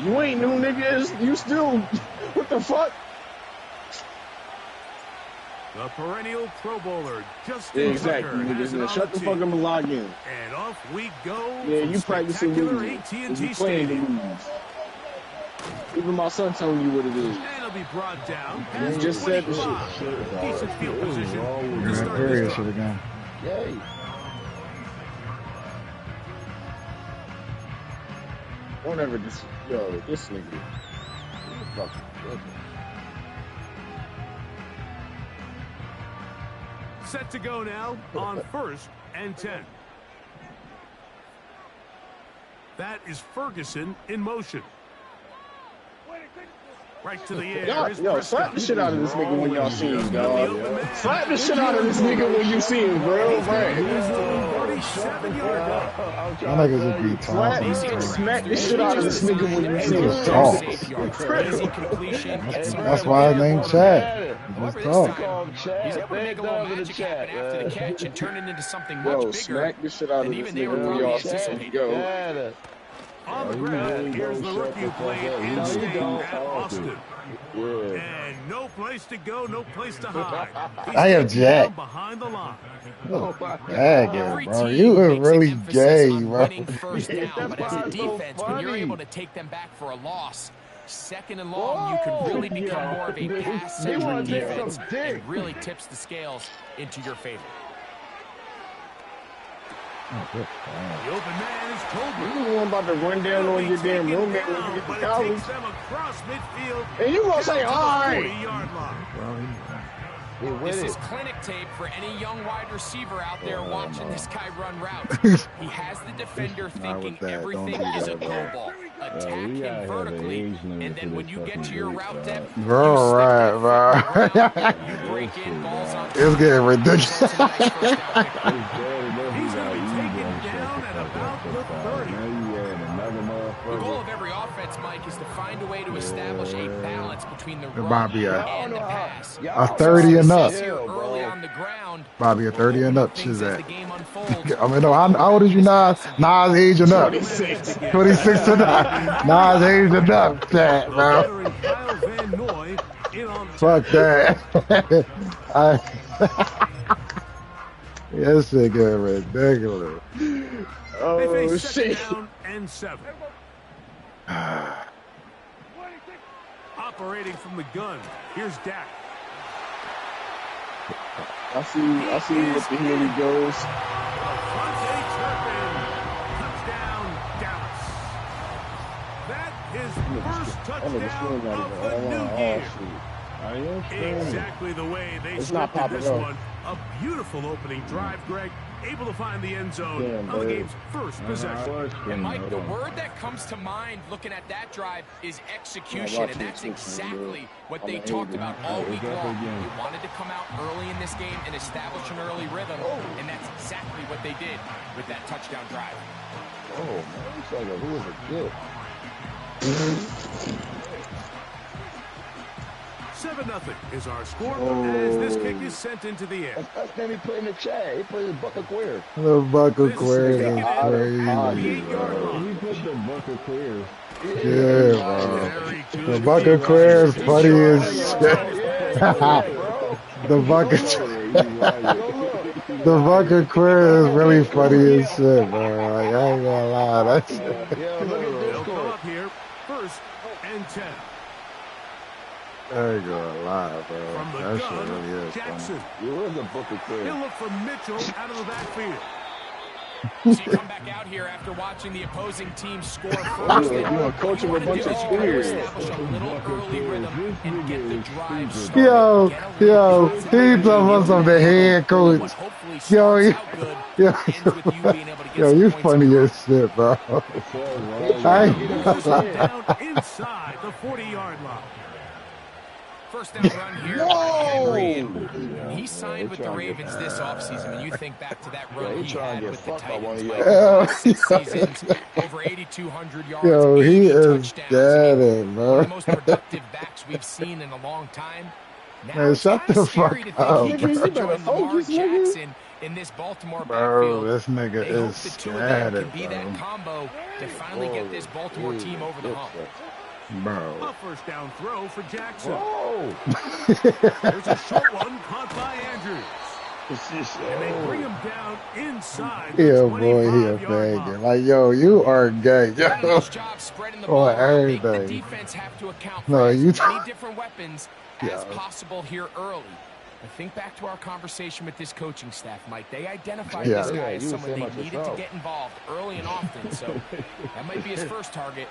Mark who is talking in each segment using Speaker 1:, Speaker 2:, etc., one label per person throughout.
Speaker 1: You ain't new, niggas. You still, what the fuck?
Speaker 2: The perennial Pro Bowler,
Speaker 1: Yeah, exactly, niggas. Now shut the fuck up and log in.
Speaker 2: And off we go.
Speaker 1: Yeah, you practicing losing. You playing to lose. Even my son telling you what it is.
Speaker 2: And it'll be brought down.
Speaker 1: You just said the shit.
Speaker 2: Decent field position.
Speaker 3: Period should have gone.
Speaker 1: Yay. Don't ever just, yo, this nigga.
Speaker 2: Set to go now on 1st and 10. That is Ferguson in motion. Right to the air.
Speaker 1: Yo, slap the shit out of this nigga when y'all see him, dog. Slap the shit out of this nigga when you see him, bro. Right.
Speaker 3: I think it's a beat time.
Speaker 1: Smack the shit out of this nigga when you see him.
Speaker 3: That's why his name Chad. Just talk.
Speaker 4: He's able to make a little magic happen after the catch and turn it into something much bigger.
Speaker 1: Smack the shit out of this nigga when y'all see him. Go.
Speaker 2: On the ground, here's the rookie who played in state at Austin. And no place to go, no place to hide.
Speaker 3: I am Jack.
Speaker 2: Behind the line.
Speaker 3: Dang, bro. You are really gay, bro.
Speaker 4: First down, but as a defense, when you're able to take them back for a loss, second and long, you can really become more of a pass-centric defense. It really tips the scales into your favor.
Speaker 2: The open man is Tolbert.
Speaker 1: You about to run down on your damn roommate when you get to college. And you gonna say, all right.
Speaker 4: This is clinic tape for any young wide receiver out there watching this guy run routes. He has the defender thinking everything is a go ball. Attack him vertically, and then when you get to your route depth,
Speaker 3: bro, right, bro.
Speaker 4: You break in, balls on.
Speaker 3: It's getting ridiculous.
Speaker 2: He's going to be taken down at about the 30.
Speaker 4: The goal of every offense, Mike, is to find a way to establish a balance between the run
Speaker 3: Bobby,
Speaker 4: and the pass.
Speaker 3: a 30 and up.
Speaker 4: Early on the ground,
Speaker 3: Bobby, a 30 and up. She's at.
Speaker 4: the game unfolds.
Speaker 3: I mean, no, how old is you, Nas? Nas age and up. 26 to 9. Nas age and up. That, bro. Fuck that. Yes, it get ridiculous.
Speaker 1: Oh, shit.
Speaker 2: Down and 7. Operating from the gun. Here's Dak.
Speaker 1: I see what the hell he goes.
Speaker 2: Touchdown, Dallas. That is first touchdown of the new year. Exactly the way they scripted this one. A beautiful opening drive, Greg. Able to find the end zone on the game's first possession.
Speaker 4: And Mike, the word that comes to mind looking at that drive is execution, and that's exactly what they talked about all week long. They wanted to come out early in this game and establish an early rhythm, and that's exactly what they did with that touchdown drive.
Speaker 5: Oh, man, it's like who was a kid?
Speaker 2: 7-0 is our score as this kick is sent into the air.
Speaker 5: That's then he played in the chat. He played the Bucket Queer.
Speaker 3: The Bucket Queer is crazy.
Speaker 5: He put the Bucket Queer.
Speaker 3: Yeah, bro. The Bucket Queer is funny as shit. The Bucket Queer is really funny as shit, bro. Like, I ain't gonna lie. That's
Speaker 2: They'll come up here, 1st and 10.
Speaker 3: I ain't gonna lie, bro.
Speaker 2: From the
Speaker 3: That shit
Speaker 2: gun,
Speaker 3: really is
Speaker 2: Jackson.
Speaker 5: You were the Bucket Queer.
Speaker 2: He'll look for Mitchell out of the backfield.
Speaker 4: So you come back out here after watching the opposing team score first.
Speaker 1: You're a coach of a bunch of squares.
Speaker 4: Establish a little early rhythm and get the drive started.
Speaker 3: Yo, he talking about some the head coach. Yo, you funny as shit, bro.
Speaker 2: Inside the 40-yard line.
Speaker 4: First down run here by Henry. He signed with the Ravens this offseason. When you think back to that run he had with the Titans, like 6 seasons, over 8,200 yards.
Speaker 3: Yo, he is dead,
Speaker 4: one
Speaker 3: bro.
Speaker 4: of the most productive backs we've seen in a long time. Now
Speaker 3: Man, shut the fuck up.
Speaker 4: He gets to join Lamar Jackson in this Baltimore
Speaker 3: Bro,
Speaker 4: backfield.
Speaker 3: this nigga
Speaker 4: They hope
Speaker 3: is
Speaker 4: the two of them can
Speaker 3: scattered,
Speaker 4: be that
Speaker 3: bro.
Speaker 4: combo to finally get this Baltimore team over the hump.
Speaker 3: Bro.
Speaker 2: A first down throw for Jackson.
Speaker 5: Whoa.
Speaker 2: There's a short one caught by Andrews. And they bring him down inside the
Speaker 3: Yeah, boy, he a
Speaker 2: 25-yard line.
Speaker 3: faggot. Like, yo, you are gay.
Speaker 4: Doing a
Speaker 3: Yo,
Speaker 4: nice job spreading the ball
Speaker 3: on
Speaker 4: around. Make the
Speaker 3: everything.
Speaker 4: defense have to account
Speaker 3: No,
Speaker 4: for as
Speaker 3: you
Speaker 4: many different weapons as
Speaker 3: Yeah.
Speaker 4: possible here early. But think back to our conversation with this coaching staff, Mike. They identified
Speaker 3: Yeah.
Speaker 4: this guy
Speaker 5: Yeah,
Speaker 4: as
Speaker 5: you were
Speaker 4: someone
Speaker 5: saying
Speaker 4: they
Speaker 5: about
Speaker 4: needed to
Speaker 5: yourself.
Speaker 4: get involved early and often. So that might be his first target.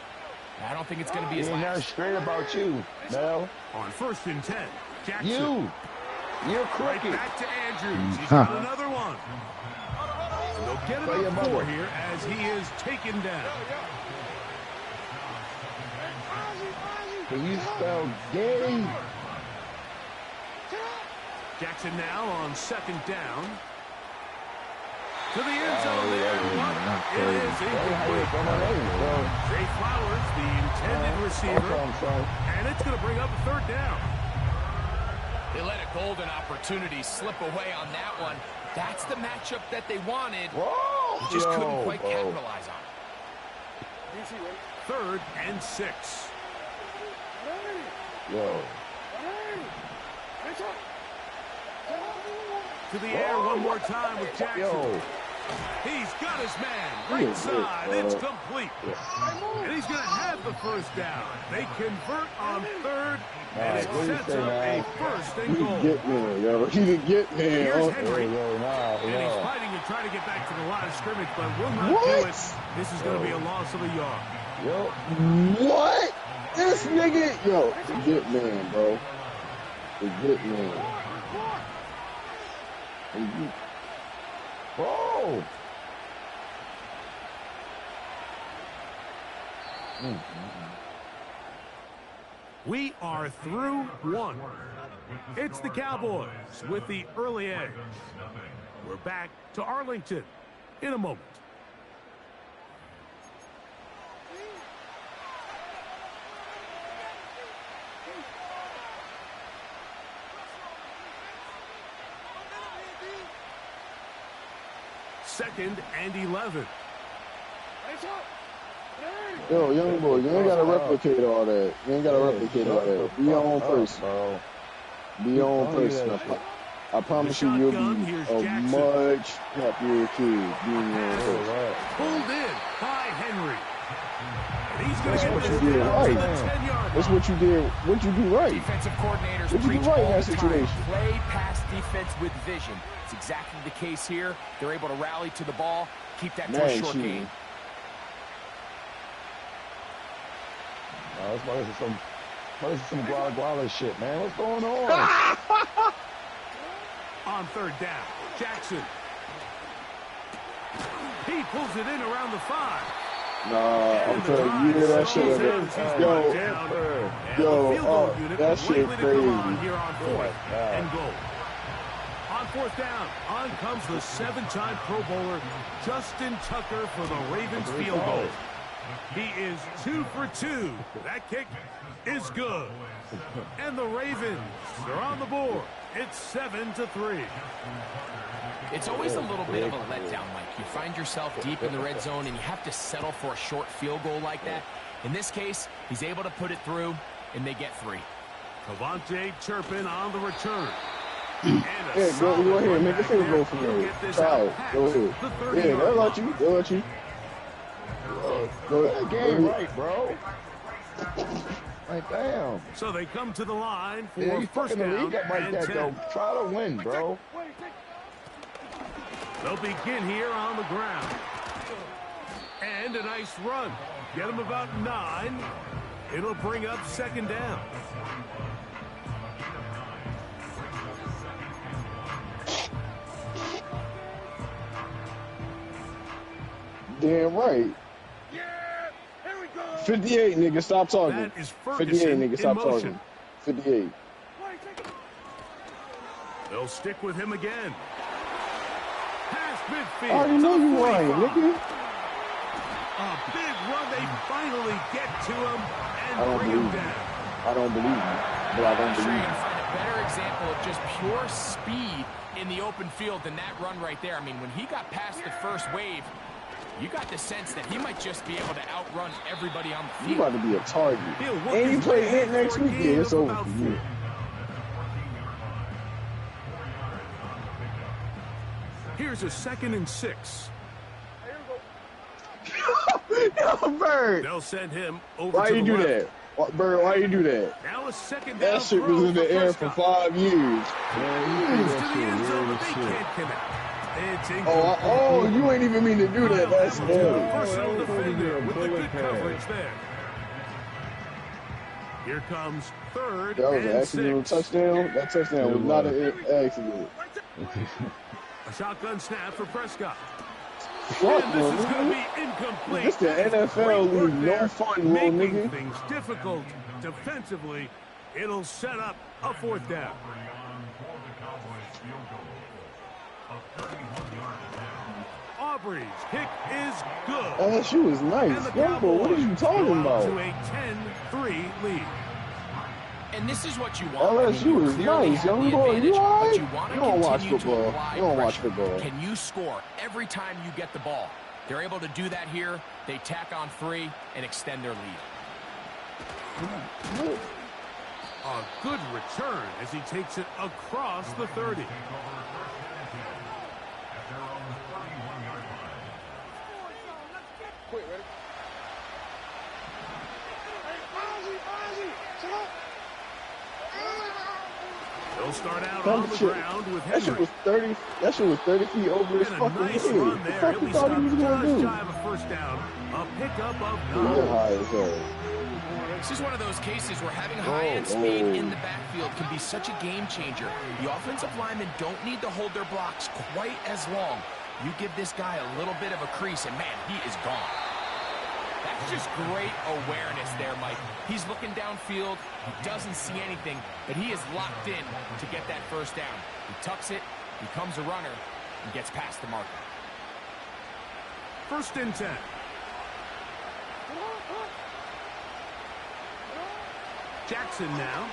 Speaker 4: I don't think it's going to be his
Speaker 5: Ain't nothing
Speaker 4: last.
Speaker 5: straight about you, Mel.
Speaker 2: On 1st and 10, Jackson.
Speaker 5: You're
Speaker 2: Right
Speaker 5: crooked.
Speaker 2: back to Andrews. He's
Speaker 3: Huh.
Speaker 2: got another one. And they'll get
Speaker 5: Play
Speaker 2: him
Speaker 5: your
Speaker 2: up 4
Speaker 5: mother.
Speaker 2: here as he is taken down.
Speaker 5: Can you spell gay?
Speaker 2: Jackson now on 2nd down. To the end zone there. It is incomplete. Jay Flowers, the intended receiver. And it's going to bring up a 3rd down.
Speaker 4: They let a golden opportunity slip away on that one. That's the matchup that they wanted.
Speaker 5: Whoa.
Speaker 4: They just couldn't quite capitalize on it.
Speaker 2: 3rd and 6.
Speaker 5: Yo.
Speaker 2: To the air one more time with Jackson.
Speaker 5: Yo.
Speaker 2: He's got his man. Right side. It's complete. And he's going to have the 1st down. They convert on 3rd. And it
Speaker 5: what do you
Speaker 2: sets
Speaker 5: say,
Speaker 2: up
Speaker 5: man?
Speaker 2: a 1st and
Speaker 1: He
Speaker 2: goal.
Speaker 1: get there, yo. He didn't get there.
Speaker 2: Here's
Speaker 1: Oh,
Speaker 2: Henry. And he's
Speaker 5: Yo.
Speaker 2: fighting and trying to get back to the line of scrimmage, but will not
Speaker 1: What?
Speaker 2: do it. This is going to be a loss of a yard.
Speaker 5: Yo.
Speaker 1: what? This nigga, yo, forget man, bro. Forget man.
Speaker 5: Whoa.
Speaker 2: We are through 1. It's the Cowboys with the early edge. We're back to Arlington in a moment. Second and 11.
Speaker 1: Yo, young boy, you ain't gotta replicate all that. You ain't gotta replicate all that. Be your own person.
Speaker 5: Bro.
Speaker 1: Be your own person. I promise you, you'll be a much happier kid being your own person.
Speaker 2: Pulled in by Henry. And he's going
Speaker 1: That's
Speaker 2: to
Speaker 1: what
Speaker 2: get
Speaker 1: you
Speaker 2: this
Speaker 1: did
Speaker 2: down to the
Speaker 1: right.
Speaker 2: 10-yard
Speaker 1: That's
Speaker 2: line.
Speaker 1: what you did. What you do right.
Speaker 4: Defensive coordinators
Speaker 1: What you do
Speaker 4: preach
Speaker 1: right in
Speaker 4: all
Speaker 1: that
Speaker 4: the time.
Speaker 1: situation?
Speaker 4: Play pass defense with vision. It's exactly the case here. They're able to rally to the ball, keep that to a short game.
Speaker 5: This is some guala guala shit, man. What's going on?
Speaker 2: On 3rd down, Jackson. He pulls it in around the 5.
Speaker 1: Nah, I'm telling you, that shit. Yo, that shit crazy.
Speaker 2: Here on 4th and goal. On 4th down, on comes the 7-time Pro Bowler Justin Tucker for the Ravens field goal. He is 2 for 2. That kick is good. And the Ravens are on the board. It's 7-3.
Speaker 4: It's always a little bit of a letdown, Mike. You find yourself deep in the red zone, and you have to settle for a short field goal like that. In this case, he's able to put it through, and they get 3.
Speaker 2: Cavante Turpin on the return.
Speaker 1: Yeah, go ahead. Make a field goal for me. Try it. Go ahead. Yeah, they'll let you. They'll let you. Go ahead.
Speaker 5: Game right, bro. Like, damn.
Speaker 2: So they come to the line for
Speaker 5: Yeah, you
Speaker 2: 1st
Speaker 5: fucking the
Speaker 2: down
Speaker 5: league up like
Speaker 2: and
Speaker 5: that,
Speaker 2: 10.
Speaker 5: though. Try to win, bro.
Speaker 2: They'll begin here on the ground. And a nice run. Get them about 9. It'll bring up 2nd down.
Speaker 1: Damn right. 58, nigga, stop talking.
Speaker 2: That is
Speaker 1: 58,
Speaker 2: Ferguson
Speaker 1: nigga, stop
Speaker 2: in motion.
Speaker 1: talking. 58.
Speaker 2: They'll stick with him again. Past midfield.
Speaker 1: I already know you lying, nigga.
Speaker 2: A big run. They finally get to him
Speaker 1: I
Speaker 2: and
Speaker 1: don't
Speaker 2: bring
Speaker 1: believe
Speaker 2: him
Speaker 1: you.
Speaker 2: down.
Speaker 1: I don't believe you, but I don't
Speaker 4: I'm sure
Speaker 1: believe
Speaker 4: you
Speaker 1: you.
Speaker 4: can find a better example of just pure speed in the open field than that run right there. I mean, when he got past the first wave, you got the sense that he might just be able to outrun everybody on the field.
Speaker 1: You about to be a target. And you play Ant next week, yeah, it's over for you.
Speaker 2: Here's a 2nd and 6.
Speaker 1: Yo, Bird.
Speaker 2: They'll send him over
Speaker 1: Why
Speaker 2: to
Speaker 1: you
Speaker 2: the
Speaker 1: do
Speaker 2: left.
Speaker 1: that? Bird, why you do that?
Speaker 2: Now a 2nd down.
Speaker 1: That shit was in the air for 5 years.
Speaker 5: Man, you
Speaker 2: To
Speaker 5: think
Speaker 2: the
Speaker 5: that
Speaker 2: end
Speaker 5: shit
Speaker 2: zone,
Speaker 5: weird
Speaker 2: but
Speaker 5: as
Speaker 2: they
Speaker 5: shit.
Speaker 2: can't connect. It's incomplete.
Speaker 1: Oh, you ain't even mean to do that. That's
Speaker 2: Hamilton,
Speaker 1: good.
Speaker 2: personal
Speaker 5: Oh,
Speaker 2: defender with the
Speaker 5: bullet
Speaker 2: good
Speaker 5: pass.
Speaker 2: coverage there. Here comes 3rd
Speaker 1: That was an
Speaker 2: and
Speaker 1: accidental
Speaker 2: 6.
Speaker 1: touchdown. That touchdown was not an accident.
Speaker 2: A shotgun snap for Prescott.
Speaker 1: Fuck,
Speaker 2: And this is going to
Speaker 1: man.
Speaker 2: be incomplete.
Speaker 1: This the NFL
Speaker 2: Great work
Speaker 1: league.
Speaker 2: there,
Speaker 1: No fun, little
Speaker 2: making
Speaker 1: nigga.
Speaker 2: things difficult defensively. It'll set up a 4th down. Aubrey's kick is good.
Speaker 1: LSU is
Speaker 2: And
Speaker 1: nice.
Speaker 2: the
Speaker 1: Yo, bro, what are you
Speaker 2: Cowboys
Speaker 1: talking
Speaker 2: go out
Speaker 1: about?
Speaker 2: to a 10-3 lead.
Speaker 4: And this is what you want.
Speaker 1: LSU is
Speaker 4: clearly
Speaker 1: nice,
Speaker 4: have
Speaker 1: young
Speaker 4: the
Speaker 1: boy.
Speaker 4: advantage,
Speaker 1: You all
Speaker 4: but
Speaker 1: right?
Speaker 4: you want to
Speaker 1: You don't watch
Speaker 4: continue to
Speaker 1: football.
Speaker 4: apply
Speaker 1: You don't watch
Speaker 4: pressure.
Speaker 1: football.
Speaker 4: Can you score every time you get the ball? They're able to do that here. They tack on 3 and extend their lead.
Speaker 2: A good return as he takes it across the 30. They'll start out on the ground with
Speaker 1: That shit
Speaker 2: Henry.
Speaker 1: was 30. That shit was 30 feet over his
Speaker 2: And a
Speaker 1: fucking
Speaker 2: nice
Speaker 1: head.
Speaker 2: run
Speaker 1: What the
Speaker 2: there.
Speaker 1: fuck
Speaker 2: He'll
Speaker 1: you
Speaker 2: be
Speaker 1: thought he
Speaker 2: stopped
Speaker 1: was gonna
Speaker 2: just
Speaker 1: do?
Speaker 2: shy of a 1st down. A pickup of
Speaker 1: You're
Speaker 2: 9.
Speaker 1: high as hell.
Speaker 4: This is one of those cases where having high-end speed in the backfield can be such a game changer. The offensive linemen don't need to hold their blocks quite as long. You give this guy a little bit of a crease, and man, he is gone. That's just great awareness there, Mike. He's looking downfield. He doesn't see anything, but he is locked in to get that 1st down. He tucks it, becomes a runner, and gets past the marker.
Speaker 2: 1st and 10. Jackson now.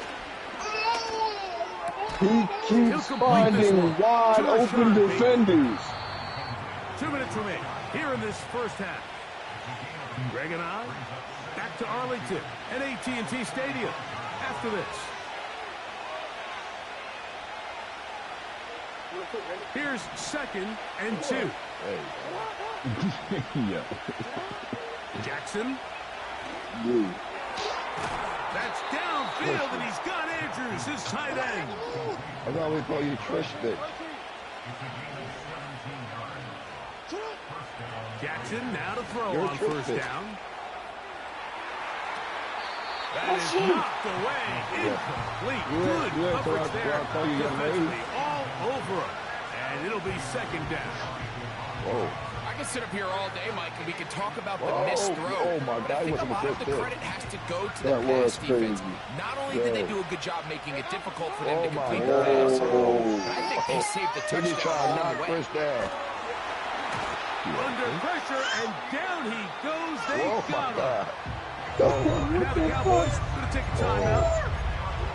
Speaker 1: He keeps finding wide open defenders.
Speaker 2: 2 minutes remain here in this 1st half. Greg and I back to Arlington at AT&T Stadium after this. Here's 2nd and 2.
Speaker 5: Yeah.
Speaker 2: Jackson.
Speaker 1: Dude.
Speaker 2: That's downfield, and he's got Andrews, his tight end.
Speaker 5: I thought we call you Trish Stick.
Speaker 2: Jackson now to throw
Speaker 5: You're
Speaker 2: on
Speaker 5: Trish
Speaker 2: 1st
Speaker 5: Stick.
Speaker 2: down. That is knocked away. Incomplete. Good coverage there. Defensively all over him. And it'll be 2nd down.
Speaker 5: Whoa.
Speaker 4: I can sit up here all day, Mike, and we can talk about the
Speaker 5: Whoa.
Speaker 4: missed throw.
Speaker 5: Oh, my
Speaker 4: But
Speaker 5: God,
Speaker 4: I
Speaker 5: he
Speaker 4: think a
Speaker 5: wasn't
Speaker 4: lot
Speaker 5: a
Speaker 4: of the
Speaker 5: good
Speaker 4: credit has to go to
Speaker 1: That
Speaker 4: the
Speaker 1: was
Speaker 4: pass defense.
Speaker 1: crazy.
Speaker 4: Not only did they do a good job making it difficult for them to
Speaker 5: Oh, my
Speaker 4: complete the pass,
Speaker 1: God.
Speaker 4: but I think they saved the
Speaker 5: Then he
Speaker 4: touchdown
Speaker 5: tried to
Speaker 4: along
Speaker 5: knock
Speaker 4: the way.
Speaker 5: Chris down.
Speaker 2: Under pressure, and down he goes. They
Speaker 5: Oh,
Speaker 2: got
Speaker 5: my
Speaker 2: him.
Speaker 5: God.
Speaker 2: And now the Cowboys going to take a timeout.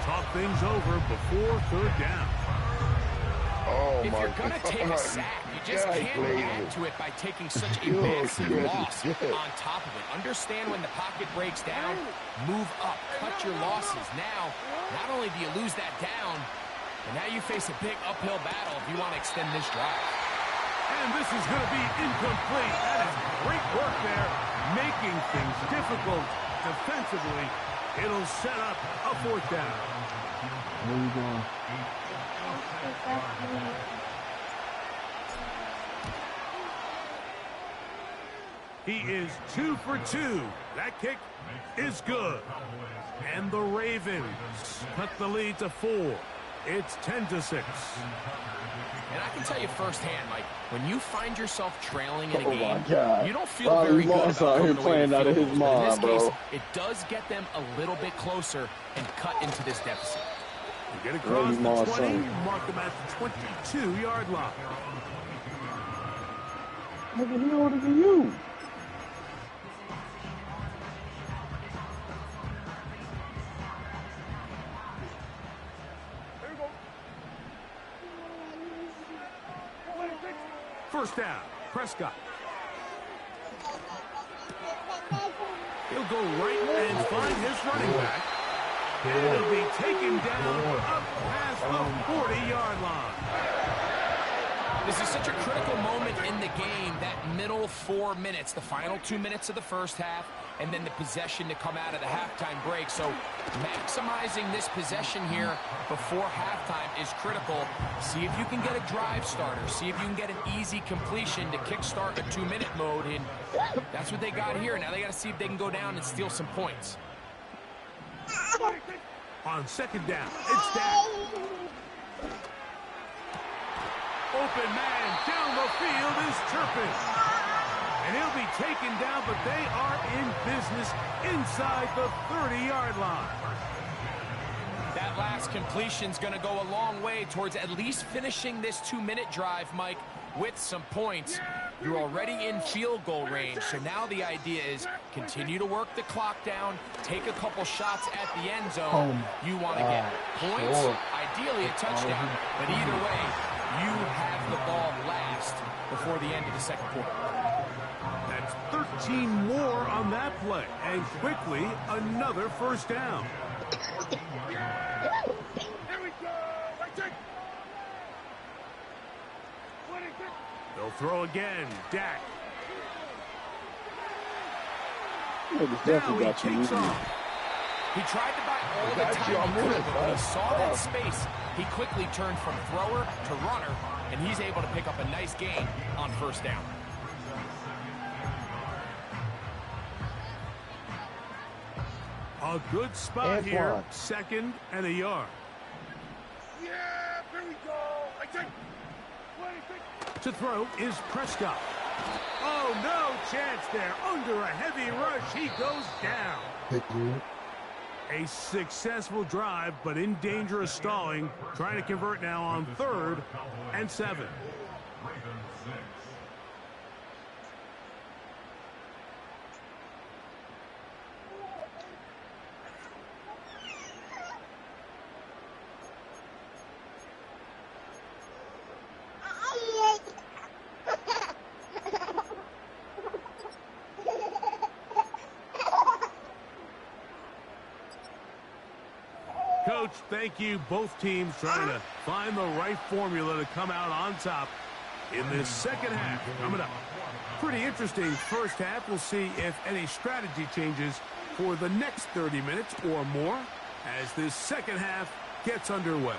Speaker 2: Talk things over before 3rd down.
Speaker 5: Oh,
Speaker 4: If
Speaker 5: my
Speaker 4: you're going to
Speaker 5: God.
Speaker 4: take a sack, you just
Speaker 5: God,
Speaker 4: can't
Speaker 5: Blazer.
Speaker 4: add to it by taking such a
Speaker 5: Yo,
Speaker 4: massive
Speaker 5: shit,
Speaker 4: loss
Speaker 5: shit.
Speaker 4: on top of it. Understand when the pocket breaks down, move up, cut your losses. Now, not only do you lose that down, but now you face a big uphill battle if you want to extend this drive.
Speaker 2: And this is going to be incomplete. That is great work there, making things difficult defensively. It'll set up a 4th down.
Speaker 5: Where you going?
Speaker 2: He is 2 for 2. That kick is good. And the Ravens cut the lead to 4. It's 10-6.
Speaker 4: And I can tell you firsthand, Mike, when you find yourself trailing in a
Speaker 1: Oh, my
Speaker 4: game,
Speaker 1: God.
Speaker 4: you don't feel
Speaker 1: Bobby
Speaker 4: very good
Speaker 1: Moss
Speaker 4: about
Speaker 1: out here
Speaker 4: coming away with
Speaker 1: playing out of
Speaker 4: field
Speaker 1: his
Speaker 4: goals. But in this
Speaker 1: mind, bro.
Speaker 4: case, it does get them a little bit closer and cut into this deficit.
Speaker 2: We get across
Speaker 1: Bobby
Speaker 2: the
Speaker 1: Moss
Speaker 2: 20,
Speaker 1: son.
Speaker 2: mark them at the 22-yard line.
Speaker 1: Nigga, he older than you.
Speaker 2: First down, Prescott. He'll go right and find his running back. And he'll be taken down up past the 40-yard line.
Speaker 4: This is such a critical moment in the game, that middle 4 minutes, the final 2 minutes of the first half, and then the possession to come out of the halftime break. So maximizing this possession here before halftime is critical. See if you can get a drive starter. See if you can get an easy completion to kickstart a 2-minute mode. And that's what they got here. Now they got to see if they can go down and steal some points.
Speaker 2: On second down, it's Dak. Open man down the field is Turpin. And he'll be taken down, but they are in business inside the 30-yard line.
Speaker 4: That last completion's going to go a long way towards at least finishing this 2-minute drive, Mike, with some points. You're already in field goal range, so now the idea is continue to work the clock down, take a couple shots at the end zone. You want to get points, ideally a touchdown, but either way, you have the ball last before the end of the second quarter.
Speaker 2: That's 13 more on that play, and quickly another first down. They'll throw again. Dak. Now he takes off.
Speaker 4: He tried to buy all the time he could, but when he saw that space, he quickly turned from thrower to runner, and he's able to pick up a nice gain on first down.
Speaker 2: A good spot here. Second and a yard.
Speaker 6: Yeah, here we go. I take.
Speaker 2: To throw is Prescott. Oh, no chance there. Under a heavy rush, he goes down. A successful drive, but in danger of stalling. Trying to convert now on 3rd and 7. Coach, thank you. Both teams trying to find the right formula to come out on top in this second half. Coming up. Pretty interesting first half. We'll see if any strategy changes for the next 30 minutes or more as this second half gets underway.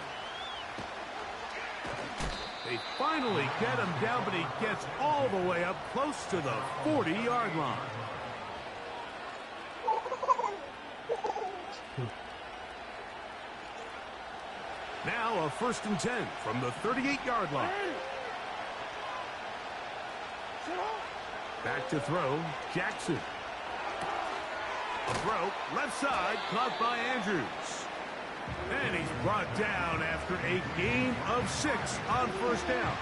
Speaker 2: They finally get him down, but he gets all the way up close to the 40-yard line. Now a 1st and 10 from the 38-yard line. Back to throw, Jackson. A throw, left side, caught by Andrews. And he's brought down after a gain of 6 on first down.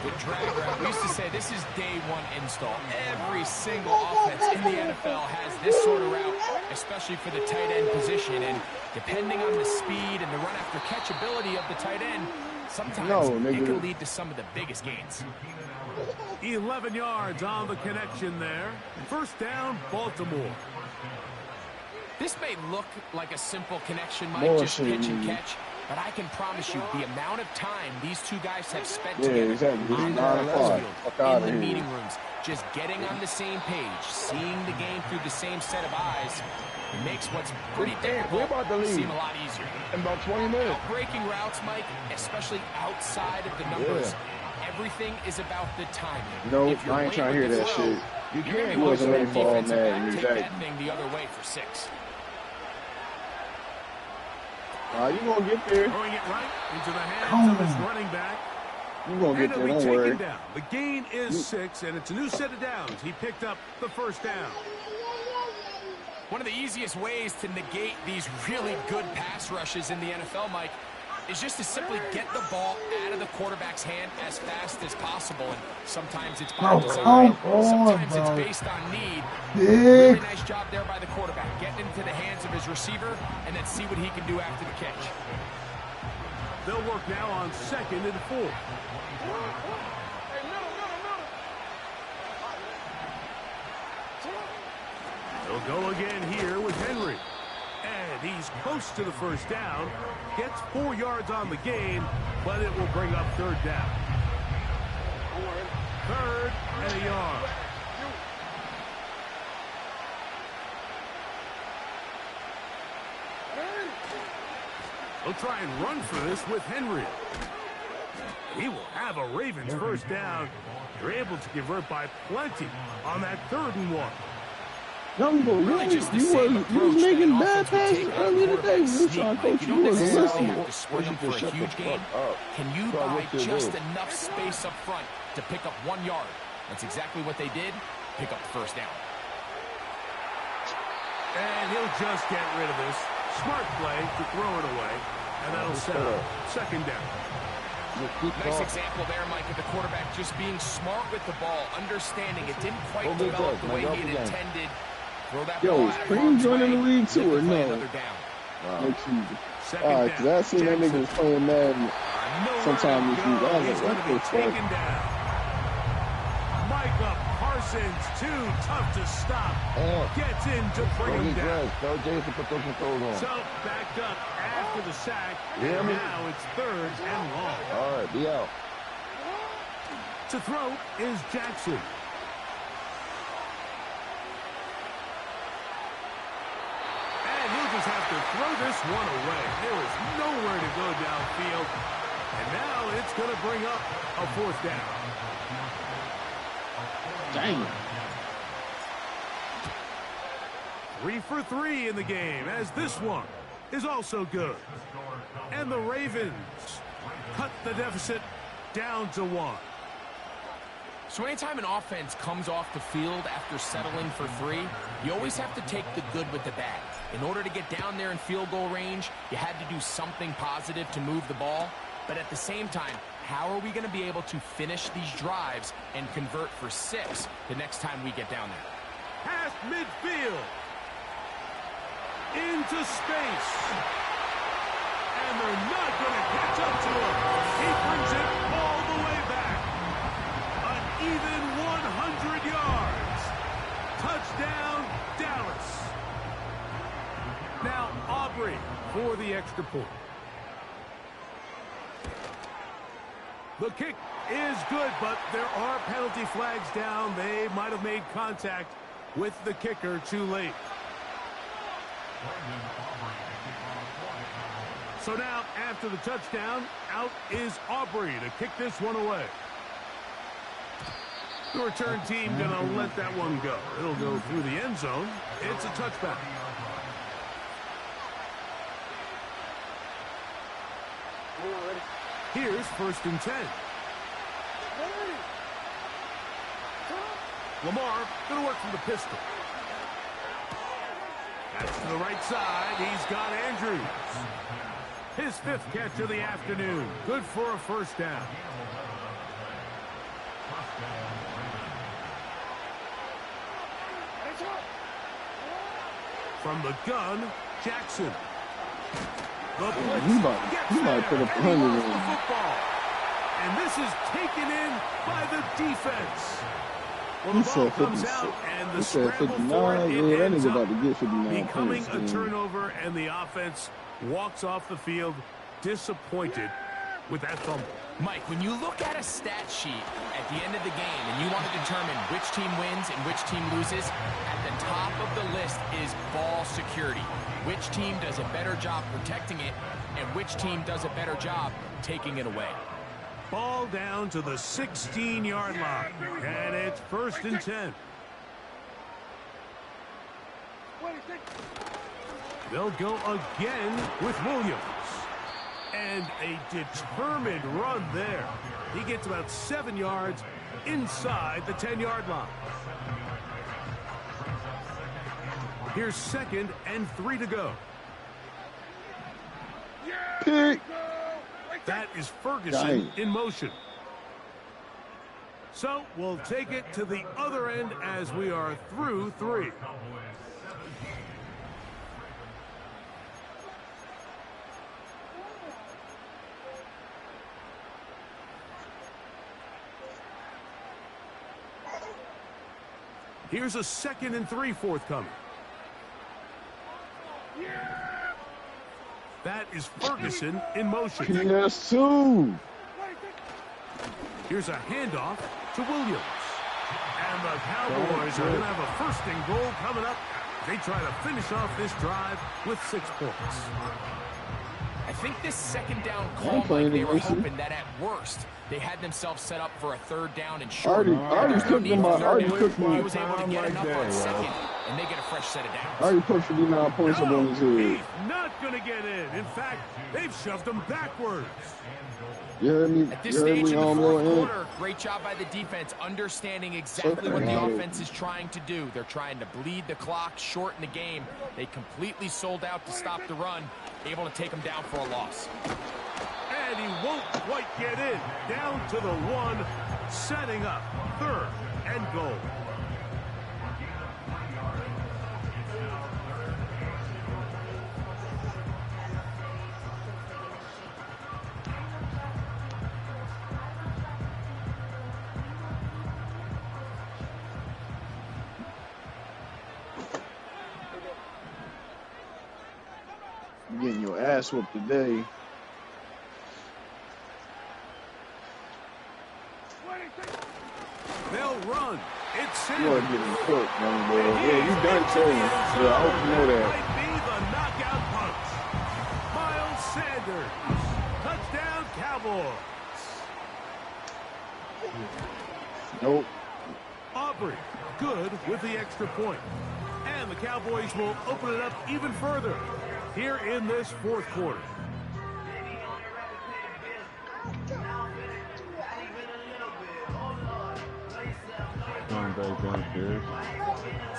Speaker 4: The drag route, we used to say this is day one install. Every single offense in the NFL has this sort of route, especially for the tight end position. And depending on the speed and the run after catch ability of the tight end, sometimes it can lead to some of the biggest gains.
Speaker 2: 11 yards on the connection there. First down, Baltimore.
Speaker 4: This may look like a simple connection, Mike, just pitch and catch. But I can promise you the amount of time these two guys have spent together on the practice field, in the meeting rooms, just getting on the same page, seeing the game through the same set of eyes, it makes what's pretty difficult seem a lot easier.
Speaker 5: In about 20 minutes.
Speaker 4: Breaking routes, Mike, especially outside of the numbers, everything is about the timing.
Speaker 1: Nope, I ain't trying to hear that shit.
Speaker 4: You can't wasn't ready for all that. Take that thing the other way for 6.
Speaker 1: You gonna get there.
Speaker 2: Throwing it right into the hands of his running back.
Speaker 1: You gonna get there, don't worry.
Speaker 2: Down. The gain is 6, and it's a new set of downs. He picked up the first down.
Speaker 4: One of the easiest ways to negate these really good pass rushes in the NFL, Mike, is just to simply get the ball out of the quarterback's hand as fast as possible. And sometimes it's by design, sometimes it's based on need. Really nice job there by the quarterback, getting into the hands of his receiver, and then see what he can do after the catch.
Speaker 2: They'll work now on 2nd and 4. go again here with Henry. And he's close to the first down. Gets 4 yards on the gain, but it will bring up third down. 3rd and a yard. They'll try and run for this with Henry. He will have a Ravens first down. They're able to convert by plenty on that 3rd and 1.
Speaker 1: Youngbo, you was making bad passes earlier today. We were trying to coach you. You wasn't listening.
Speaker 4: Have to spring them for a huge game. Can you buy just enough space up front to pick up 1 yard? That's exactly what they did. Pick up the first down.
Speaker 2: And he'll just get rid of this. Smart play to throw it away. And that'll set up 2nd down.
Speaker 4: Nice example there, Mike, of the quarterback just being smart with the ball, understanding it didn't quite develop the way he had intended. Throw that
Speaker 1: Yo,
Speaker 4: ball
Speaker 1: is
Speaker 4: out
Speaker 1: Cream joining the league too or no?
Speaker 4: another down.
Speaker 1: Next season. Alright, because I seen that nigga was playing Madden sometime this week. I was like, what the fuck?
Speaker 2: Micah Parsons, too tough to stop. Gets in to bring him down.
Speaker 5: Tell Jason put those controls on.
Speaker 2: So, backed up after the sack, and now it's 3rd and long.
Speaker 5: All right, be out.
Speaker 2: To throw is Jackson. And he'll just have to throw this one away. There is nowhere to go downfield. And now it's going to bring up a 4th down.
Speaker 1: Dang.
Speaker 2: 3 for 3 in the game, as this one is also good. And the Ravens cut the deficit down to 1.
Speaker 4: So anytime an offense comes off the field after settling for 3, you always have to take the good with the bad. In order to get down there in field goal range, you had to do something positive to move the ball. But at the same time, how are we going to be able to finish these drives and convert for 6 the next time we get down there?
Speaker 2: Past midfield. Into space. And they're not going to catch up to him. He brings it all the way back. An even 100 yards. Touchdown, Dallas. Now Aubrey for the extra point. The kick is good, but there are penalty flags down. They might have made contact with the kicker too late. So now, after the touchdown, out is Aubrey to kick this one away. The return team going to let that one go. It'll go through the end zone. It's a touchback. Here's 1st and 10. Lamar going to work from the pistol. That's to the right side. He's got Andrews. His 5th catch of the afternoon. Good for a 1st down. From the gun, Jackson. The blitz
Speaker 1: He might put up 100 in.
Speaker 2: football. And this is taken in by the defense. Well,
Speaker 1: He
Speaker 2: the ball
Speaker 1: said
Speaker 2: comes
Speaker 1: 56.
Speaker 2: out, and the
Speaker 1: He said
Speaker 2: scramble for
Speaker 1: 59.
Speaker 2: it,
Speaker 1: Yeah,
Speaker 2: it
Speaker 1: that
Speaker 2: ends
Speaker 1: nigga about
Speaker 2: up
Speaker 1: to get 59
Speaker 2: becoming
Speaker 1: points.
Speaker 2: a turnover, and the offense walks off the field disappointed with that fumble.
Speaker 4: Mike, when you look at a stat sheet at the end of the game and you want to determine which team wins and which team loses, at the top of the list is ball security. Which team does a better job protecting it and which team does a better job taking it away.
Speaker 2: Ball down to the 16-yard line, and it's 1st and 10. They'll go again with Williams. And a determined run there. He gets about 7 yards inside the 10-yard line. Here's 2nd and 3 to go.
Speaker 1: Pick.
Speaker 2: That is Ferguson in motion. So we'll take it to the other end as we are through 3. Here's a 2nd and 3 forthcoming. That is Ferguson in motion.
Speaker 1: PS2.
Speaker 2: Here's a handoff to Williams. And the Cowboys are going to have a first and goal coming up. They try to finish off this drive with 6 points.
Speaker 4: I think this second down call, Mike, they were hoping that at worst they had themselves set up for a third down and short.
Speaker 1: I already cooked them.
Speaker 4: He was able to get enough on second, and they get a fresh set of downs.
Speaker 1: I already put 59 points up on his head.
Speaker 2: He's not going to get in. In fact, they've shoved him backwards.
Speaker 1: You heard me?
Speaker 4: At this stage in the fourth quarter, great job by the defense understanding exactly what the offense is trying to do. They're trying to bleed the clock, shorten the game. They completely sold out to stop the run, able to take them down for a loss.
Speaker 2: And he won't quite get in. Down to the 1, setting up 3rd and goal.
Speaker 1: You're getting your ass whooped today.
Speaker 2: They'll run. It's
Speaker 1: You are getting cooked, man, boy. Yeah, you done too. Yeah, I hope you know that.
Speaker 2: Might be the knockout punch. Miles Sanders. Touchdown, Cowboys.
Speaker 1: Nope.
Speaker 2: Aubrey, good with the extra point. And the Cowboys will open it up even further here in this fourth quarter.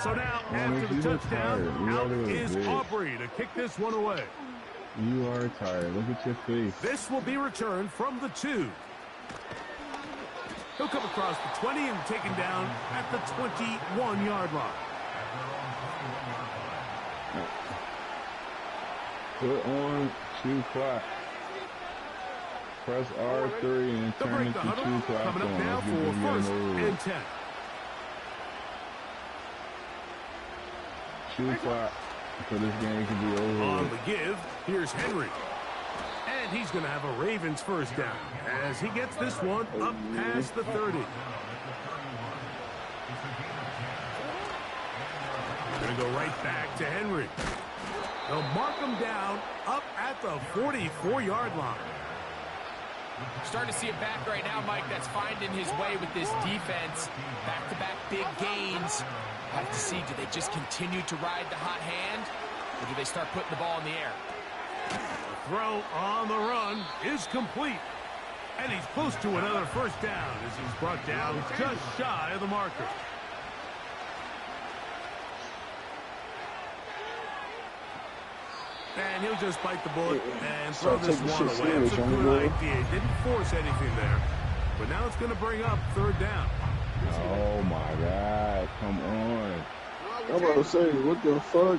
Speaker 2: So now, after the touchdown, out is Aubrey to kick this one away.
Speaker 5: You are tired. Look at your face.
Speaker 2: This will be returned from the 2. He'll come across the 20 and taken down at the 21-yard line.
Speaker 5: Put on shoe clock. Press R3 and turn into shoe clock.
Speaker 2: Coming up now for 1st and 10.
Speaker 5: Shoe clock. So this game can be over.
Speaker 2: On the give, here's Henry. And he's going to have a Ravens first down as he gets this one up past the 30. Going to go right back to Henry. They'll mark him down up at the 44-yard line.
Speaker 4: Starting to see it back right now, Mike, that's finding his way with this defense. Back-to-back big gains. Have to see, do they just continue to ride the hot hand, or do they start putting the ball in the air?
Speaker 2: The throw on the run is complete. And he's close to another first down as he's brought down just shy of the marker. And he'll just bite the bullet and throw this one away. It's a good idea. Didn't force anything there. But now it's going to bring up 3rd down.
Speaker 5: Oh, my God. Come on.
Speaker 1: I'm about to say, what the fuck?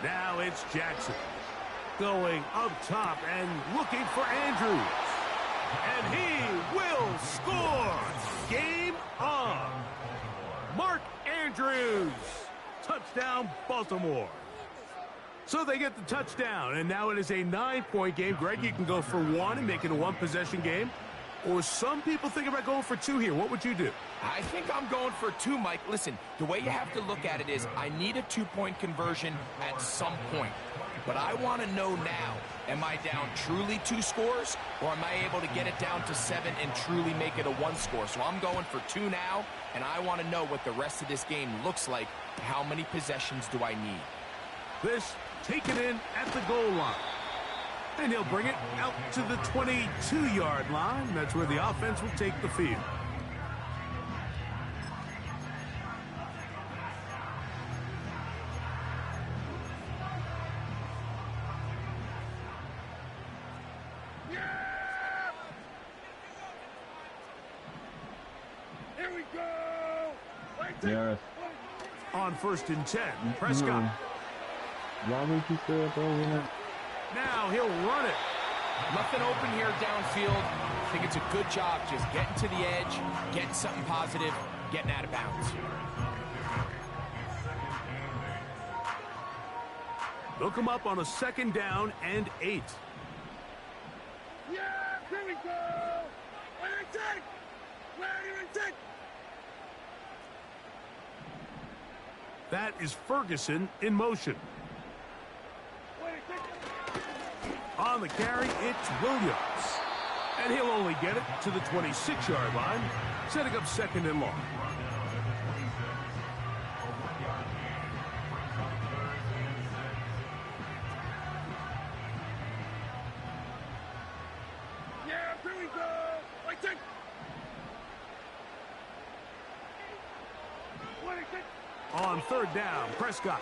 Speaker 2: Now it's Jackson going up top and looking for Andrews. And he will score. Game on. Mark Andrews. Touchdown, Baltimore. So they get the touchdown, and now it is a 9-point game. Greg, you can go for 1 and make it a 1-possession game. Or some people think about going for 2 here. What would you do?
Speaker 4: I think I'm going for 2, Mike. Listen, the way you have to look at it is I need a 2-point conversion at some point. But I want to know now, am I down truly 2 scores, or am I able to get it down to 7 and truly make it a 1 score? So I'm going for 2 now, and I want to know what the rest of this game looks like. How many possessions do I need?
Speaker 2: This taken in at the goal line. And he'll bring it out to the 22-yard line. That's where the offense will take the field.
Speaker 6: Here we go.
Speaker 5: Yes.
Speaker 2: On 1st and 10, Prescott.
Speaker 5: Why would you say it over there?
Speaker 2: Now he'll run it.
Speaker 4: Nothing open here downfield. I think it's a good job just getting to the edge, getting something positive, getting out of bounds.
Speaker 2: They'll come up on a 2nd down and 8.
Speaker 6: Yeah, here we go. Where do you take? Where do you take?
Speaker 2: That is Ferguson in motion. On the carry, it's Williams. And he'll only get it to the 26-yard line, setting up 2nd and long.
Speaker 6: Yeah, here we go. I take.
Speaker 2: On 3rd down, Prescott.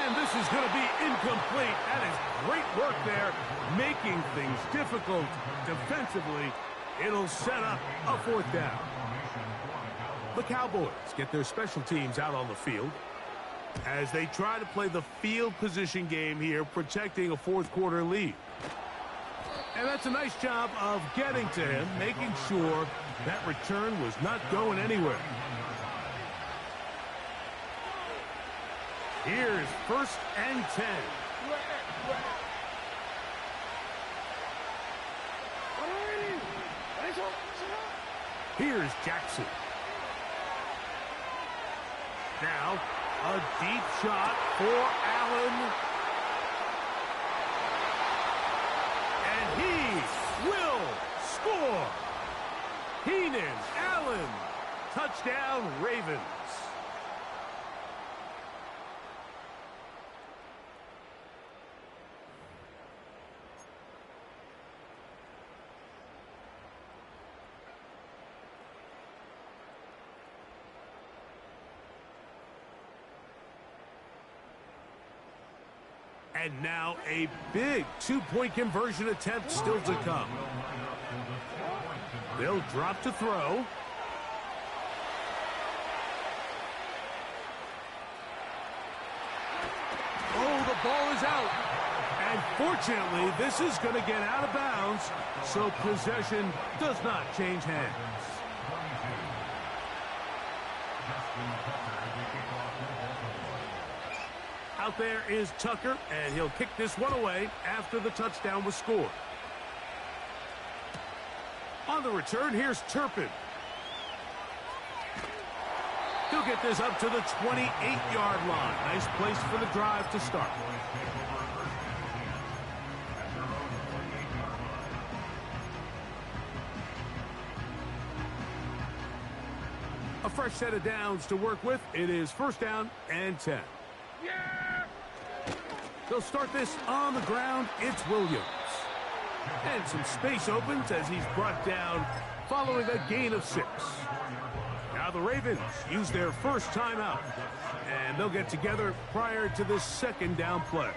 Speaker 2: And this is going to be incomplete. That is great work there, making things difficult defensively. It'll set up a 4th down. The Cowboys get their special teams out on the field as they try to play the field position game here, protecting a 4th quarter lead. And that's a nice job of getting to him, making sure that return was not going anywhere. Here's 1st and 10. Here's Jackson. Now, a deep shot for Allen. And he will score. Keenan Allen. Touchdown, Ravens. And now a big 2-point conversion attempt still to come. They'll drop to throw. Oh, the ball is out. And fortunately, this is going to get out of bounds, so possession does not change hands. Out there is Tucker, and he'll kick this one away after the touchdown was scored. On the return, here's Turpin. He'll get this up to the 28-yard line. Nice place for the drive to start. A fresh set of downs to work with. It is 1st down and 10.
Speaker 6: Yeah!
Speaker 2: They'll start this on the ground. It's Williams. And some space opens as he's brought down following a gain of 6. Now the Ravens use their 1st timeout. And they'll get together prior to this 2nd down play.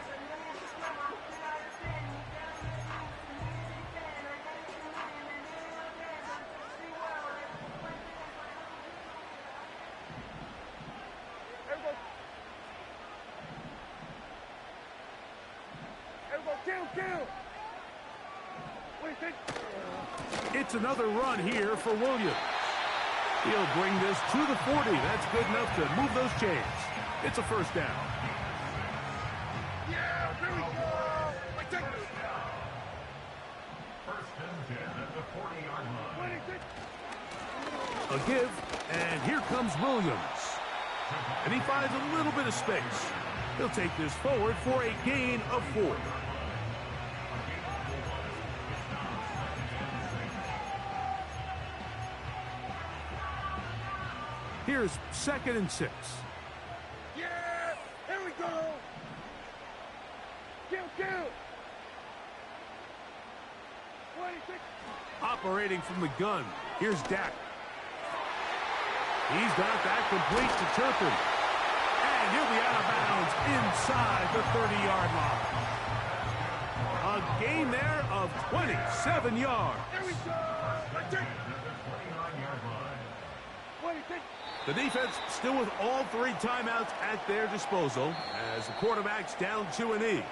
Speaker 2: It's another run here for Williams. He'll bring this to the 40. That's good enough to move those chains. It's a 1st down.
Speaker 6: Yeah, here we go. I take it.
Speaker 7: 1st and 10 at the 40-yard line.
Speaker 2: A give, and here comes Williams. And he finds a little bit of space. He'll take this forward for a gain of 4. Here's 2nd and 6.
Speaker 6: Yeah, here we go. Kill. 26.
Speaker 2: Operating from the gun, here's Dak. He's got that complete to Turpin. And he'll be out of bounds inside the 30-yard line. A gain there of 27 yards.
Speaker 6: There we go. I take it.
Speaker 2: The defense still with all 3 timeouts at their disposal as the quarterback's down to a knee.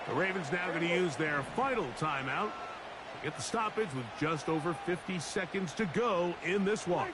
Speaker 2: The Ravens now going to use their final timeout to get the stoppage with just over 50 seconds to go in this one.